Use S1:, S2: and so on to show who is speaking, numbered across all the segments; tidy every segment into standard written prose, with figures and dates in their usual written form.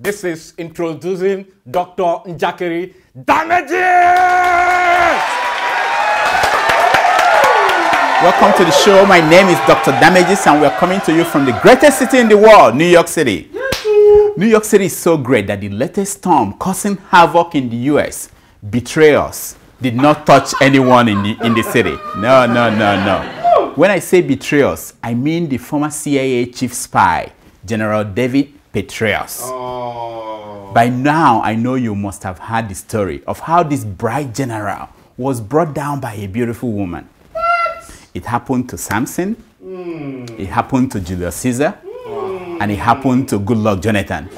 S1: This is introducing Dr. Njakiri Damages!
S2: Welcome to the show. My name is Dr. Damages and we are coming to you from the greatest city in the world, New York City. New York City is so great that the latest storm causing havoc in the US, betrayals, did not touch anyone in the city. No. When I say betrayals, I mean the former CIA chief spy, General David Petraeus. By now, I know you must have heard the story of how this bright general was brought down by a beautiful woman. What? It happened to Samson, it happened to Julius Caesar, and it happened to Goodluck Jonathan.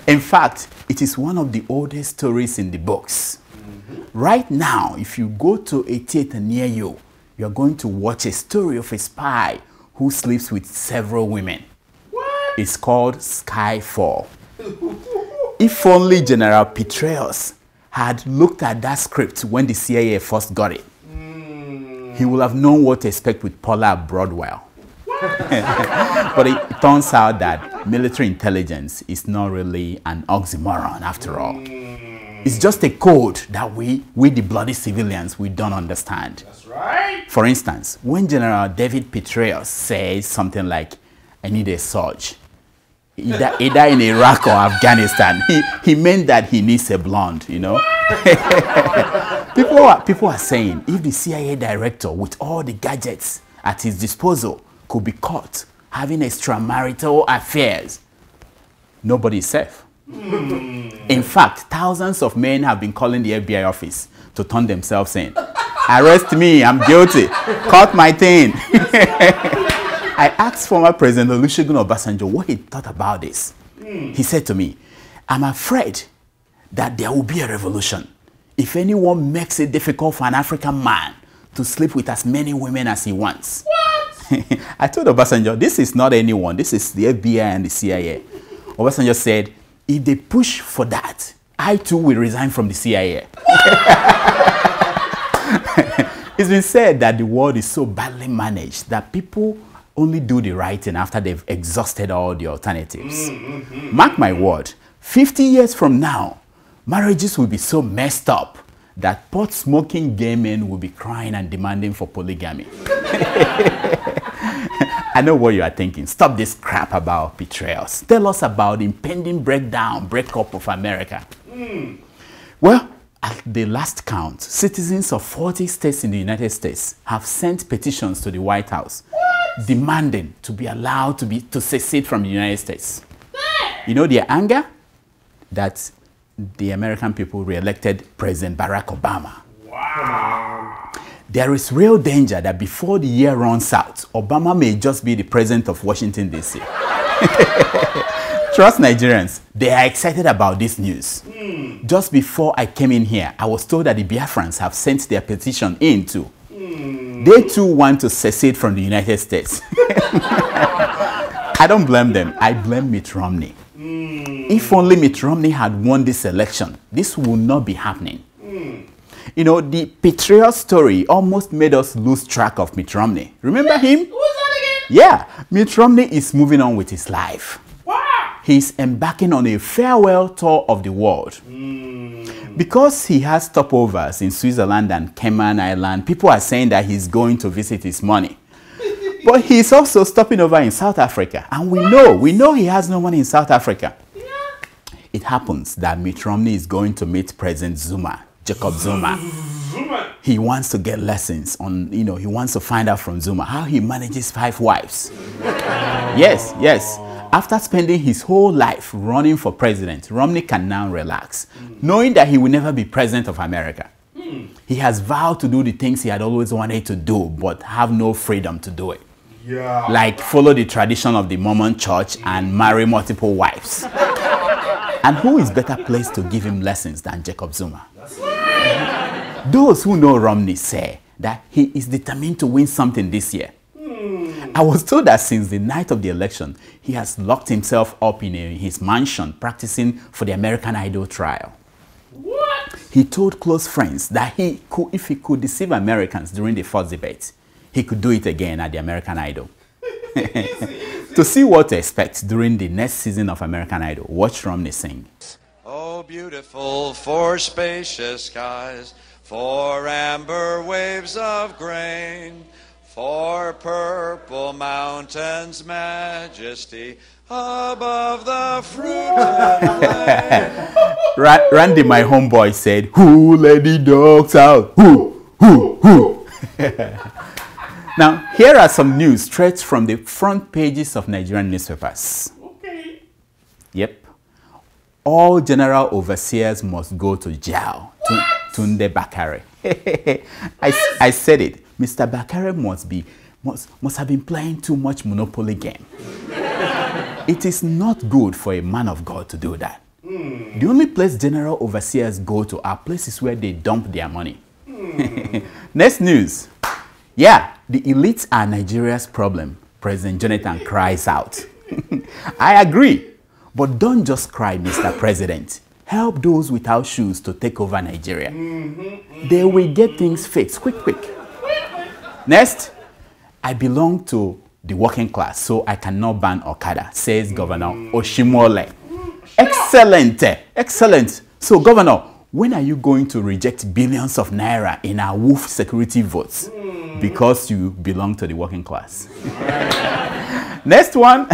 S2: In fact, it is one of the oldest stories in the books. Right now, if you go to a theater near you, you're going to watch a story of a spy who sleeps with several women. What? It's called Skyfall. If only General Petraeus had looked at that script when the CIA first got it, he would have known what to expect with Paula Broadwell. But it turns out that military intelligence is not really an oxymoron after all. It's just a code that we the bloody civilians, we don't understand. That's right. For instance, when General David Petraeus says something like, I need a surge, either in Iraq or Afghanistan, he meant that he needs a blonde, you know. People are saying if the CIA director with all the gadgets at his disposal could be caught having extramarital affairs, nobody is safe. In fact, thousands of men have been calling the FBI office to turn themselves in. Arrest me, I'm guilty. Cut my thing. I asked former President Olusegun Obasanjo what he thought about this. He said to me, I'm afraid that there will be a revolution if anyone makes it difficult for an African man to sleep with as many women as he wants. What? I told Obasanjo, this is not anyone, this is the FBI and the CIA. Obasanjo said, if they push for that, I too will resign from the CIA. It's been said that the world is so badly managed that people only do the right thing after they've exhausted all the alternatives. Mark my word, 50 years from now, marriages will be so messed up that pot-smoking gay men will be crying and demanding for polygamy. I know what you are thinking. Stop this crap about betrayals. Tell us about the impending breakup of America. Well, at the last count, citizens of 40 states in the United States have sent petitions to the White House demanding to be allowed to secede from the United States. You know their anger? That the American people re-elected President Barack Obama. Wow. There is real danger that before the year runs out, Obama may just be the president of Washington, D.C. Trust Nigerians, they are excited about this news. Just before I came in here, I was told that the Biafrans have sent their petition in too. They too want to secede from the United States. I don't blame them, I blame Mitt Romney. If only Mitt Romney had won this election, this would not be happening. You know, the Petraeus story almost made us lose track of Mitt Romney. Remember him?
S3: Who's that again?
S2: Yeah, Mitt Romney is moving on with his life.
S3: Wow.
S2: He's embarking on a farewell tour of the world. Because he has stopovers in Switzerland and Cayman Island, people are saying that he's going to visit his money. But he's also stopping over in South Africa. And we know he has no money in South Africa. Yeah. It happens that Mitt Romney is going to meet President Zuma. Jacob Zuma. He wants to get lessons on, he wants to find out from Zuma how he manages 5 wives. Yes. After spending his whole life running for president, Romney can now relax, knowing that he will never be president of America. He has vowed to do the things he had always wanted to do, but have no freedom to do it. Yeah. Like follow the tradition of the Mormon church and marry multiple wives. And who is better placed to give him lessons than Jacob Zuma? Those who know Romney say that he is determined to win something this year. I was told that since the night of the election, he has locked himself up in his mansion practicing for the American Idol trial. What? He told close friends that if he could deceive Americans during the first debate, he could do it again at the American Idol. To see what to expect during the next season of American Idol, watch Romney sing.
S3: Oh, beautiful for spacious skies, for amber waves of grain, for purple mountains' majesty above the fruited plain.
S2: Randy, my homeboy, said, "Who let the dogs out? Who?" Now, here are some news straight from the front pages of Nigerian newspapers.
S1: Okay.
S2: Yep. All general overseers must go to jail. Tunde Bakare. I said it. Mr. Bakare must have been playing too much Monopoly game. It is not good for a man of God to do that. The only place general overseers go to are places where they dump their money. Next news. Yeah, the elites are Nigeria's problem. President Jonathan cries out. I agree. But don't just cry, Mr. President. Help those without shoes to take over Nigeria. They will get things fixed quick. Next, I belong to the working class, so I cannot ban Okada, says Governor Oshimole. Excellent. So, Governor, when are you going to reject billions of naira in our wolf security votes? Because you belong to the working class. Next one.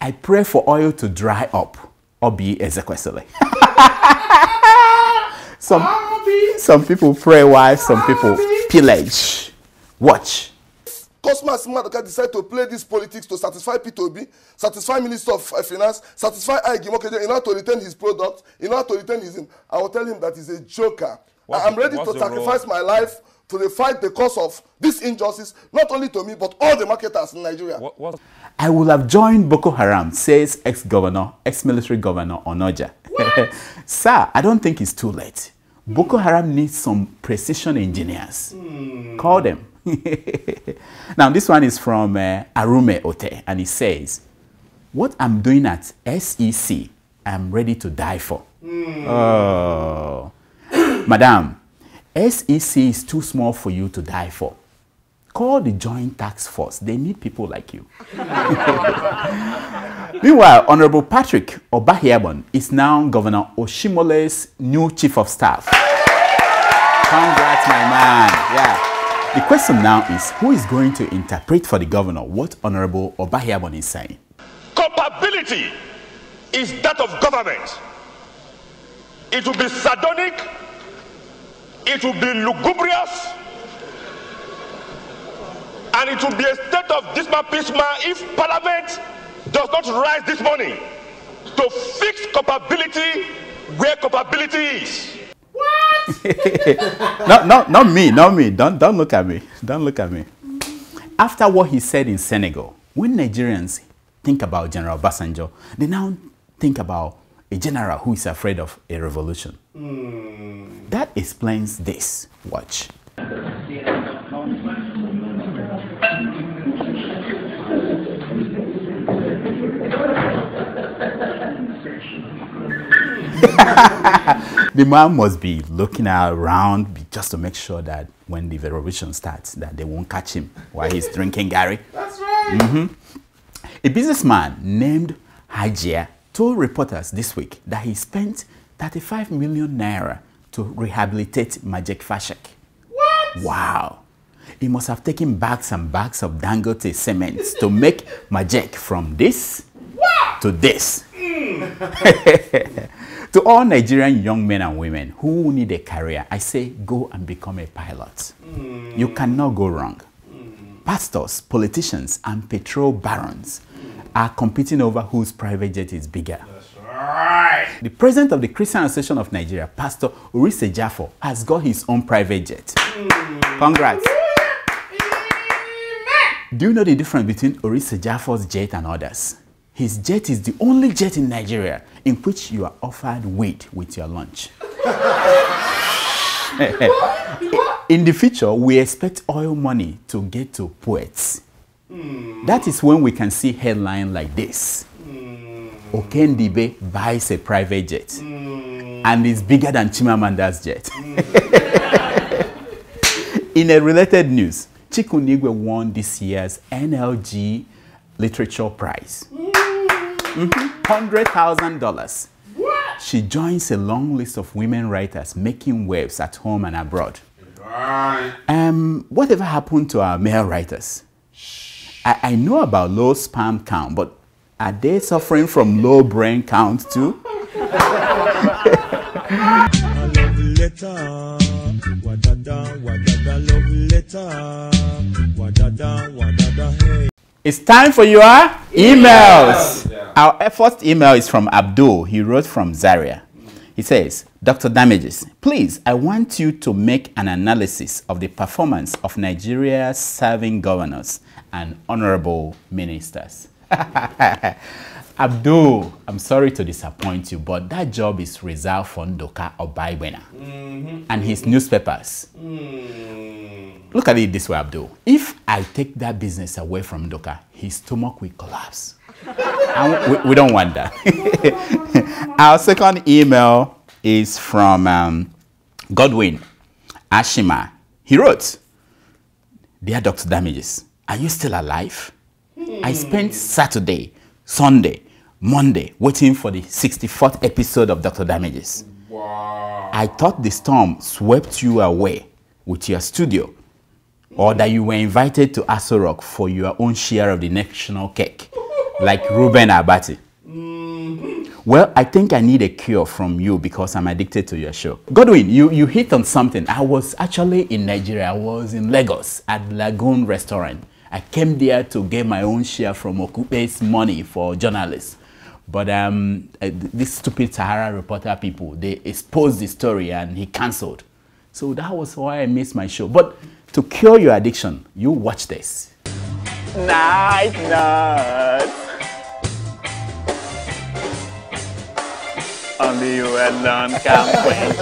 S2: I pray for oil to dry up or be Ezekwesili. Some people pray while some people pillage. Watch.
S4: Cosmas Madoka decide to play this politics to satisfy P2B, satisfy Minister of Finance, satisfy Aigimokeje in order to retain his product, in order to retain his... I will tell him that he's a joker. I'm ready to sacrifice my life to fight the cause of this injustice, not only to me, but all the marketers in Nigeria.
S2: I will have joined Boko Haram, says ex-military governor Onoja. Sir, I don't think it's too late. Boko Haram needs some precision engineers. Call them. Now, this one is from Arume Ote, and he says, what I'm doing at SEC, I'm ready to die for. Oh. Madam, SEC is too small for you to die for. Call the Joint Task Force. They need people like you. Meanwhile, Honorable Patrick Obahiabon is now Governor Oshimole's new Chief of Staff. Congrats, my man. Yeah. The question now is, who is going to interpret for the governor what Honorable Obahiabon is saying?
S5: Culpability is that of government. It will be sardonic. It will be lugubrious. And it will be a state of dismal if Parliament does not rise this morning to fix culpability where culpability is.
S2: What? not me. Don't look at me. Don't look at me. After what he said in Senegal, when Nigerians think about General Obasanjo, they now think about a general who is afraid of a revolution. That explains this. Watch. The man must be looking around just to make sure that when the revolution starts, that they won't catch him while he's drinking Gary.
S1: That's right.
S2: A businessman named Hajia told reporters this week that he spent 35 million naira to rehabilitate Majek Fashek.
S1: What?
S2: Wow. He must have taken bags and bags of Dangote cement to make Majek from this to this. To all Nigerian young men and women who need a career, I say go and become a pilot. You cannot go wrong. Pastors, politicians, and petrol barons are competing over whose private jet is bigger.
S1: That's right.
S2: The president of the Christian Association of Nigeria, Pastor Orise Jafo, has got his own private jet. Congrats. Do you know the difference between Orise Jafo's jet and others? His jet is the only jet in Nigeria in which you are offered weed with your lunch. In the future, we expect oil money to get to poets. That is when we can see headline like this. Okendibe buys a private jet and is bigger than Chimamanda's jet. In a related news, Chikunigwe won this year's NLG Literature Prize. $100,000. She joins a long list of women writers making waves at home and abroad. Whatever happened to our male writers? I know about low sperm count, but are they suffering from low brain count too? It's time for your emails. Our first email is from Abdul. He wrote from Zaria. He says, Dr. Damages, please, I want you to make an analysis of the performance of Nigeria's serving governors and honorable ministers. Abdul, I'm sorry to disappoint you, but that job is reserved for Ndoka Obaibena and his newspapers. Look at it this way, Abdul. If I take that business away from Ndoka, his stomach will collapse. And we don't want that. Our second email is from Godwin Ashima. He wrote, Dear Dr. Damages, are you still alive? I spent Saturday, Sunday, Monday waiting for the 64th episode of Dr. Damages. Wow. I thought the storm swept you away with your studio, or that you were invited to Aso Rock for your own share of the national cake, like Ruben Abati. Well, I think I need a cure from you because I'm addicted to your show. Godwin, you hit on something. I was actually in Nigeria. I was in Lagos at Lagoon Restaurant. I came there to get my own share from Okupe's money for journalists. But these stupid Sahara reporter people, they exposed the story and he cancelled. So that was why I missed my show. But to cure your addiction, you watch this. Night Nurse. Only you alone can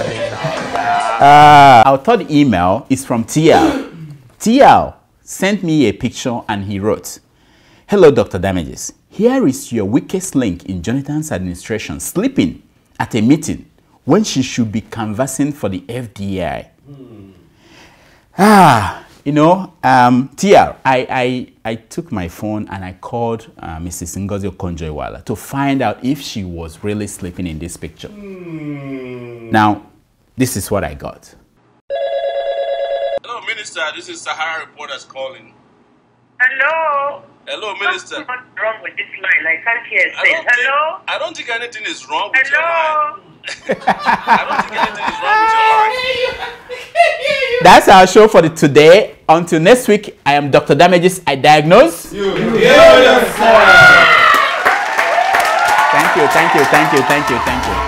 S2: Our third email is from TL. TL sent me a picture and he wrote, Hello, Dr. Damages. Here is your weakest link in Jonathan's administration sleeping at a meeting when she should be canvassing for the FDI. TL, I took my phone and I called Mrs. Ngozi Okonjo-Iweala to find out if she was really sleeping in this picture. Now, this is what I got.
S6: Hello, Minister. This is Sahara Reporters calling.
S7: Hello.
S6: Hello, Minister.
S7: What's wrong with this line? I can't hear it. Hello?
S6: I don't think anything is wrong with
S7: Hello?
S6: your line. I don't think anything is wrong with your line.
S2: That's our show for today. Until next week, I am Dr. Damages. I diagnose.
S1: You heal yourself.
S2: Thank you, thank you, thank you, thank you, thank you.